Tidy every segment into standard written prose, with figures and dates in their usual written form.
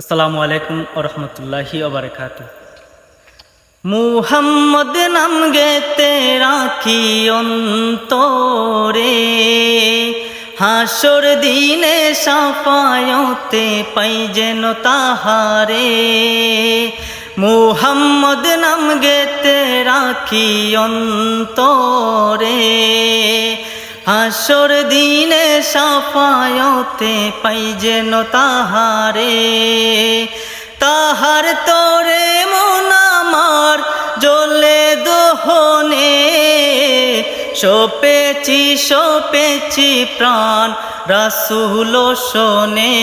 আসসালামু আলাইকুম ওয়া রাহমাতুল্লাহি ওয়া বারাকাতুহু। মুহাম্মদ নাম গেতে রাখি অন্তরে, হাসর দিনে সাফায়তে পাই যেন তাহারে। মুহাম্মদ নাম গেতে রাখি অন্তরে, হাসর দিনে সাফায়তে পাই যেন তাহারে। তাহার তরে মন আমার জ্বলে দহনে, সপেছি প্রাণ রাসূল শোনে।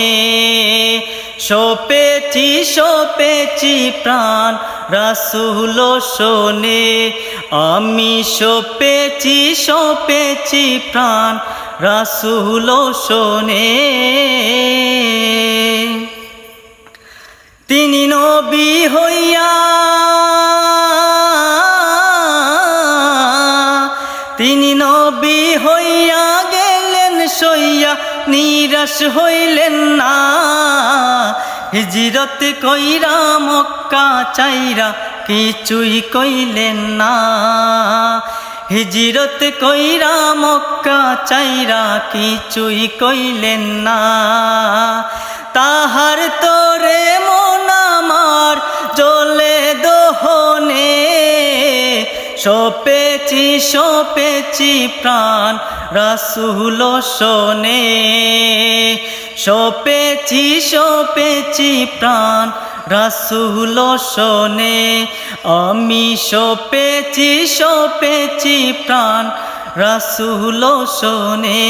সপেছি প্রাণ রাসূল শোনে। আমি সপেছি প্রাণ রাসূল শোনে। তিনি নবী হইয়া গেলেন সইয়া, নিরাশ হইলেন না। হিজরত কইরা মক্কা চাইরা কিছুই কইলেন না। হিজরত কইরা মক্কা চাইরা কিছুই কইলেন না। তাহার তরে মন আমার জ্বলে দহনে, সপেছি প্রাণ রাসূল শোনে। সপেছি প্রাণ রাসূল শোনে। আমি সপেছি প্রাণ রাসূল শোনে।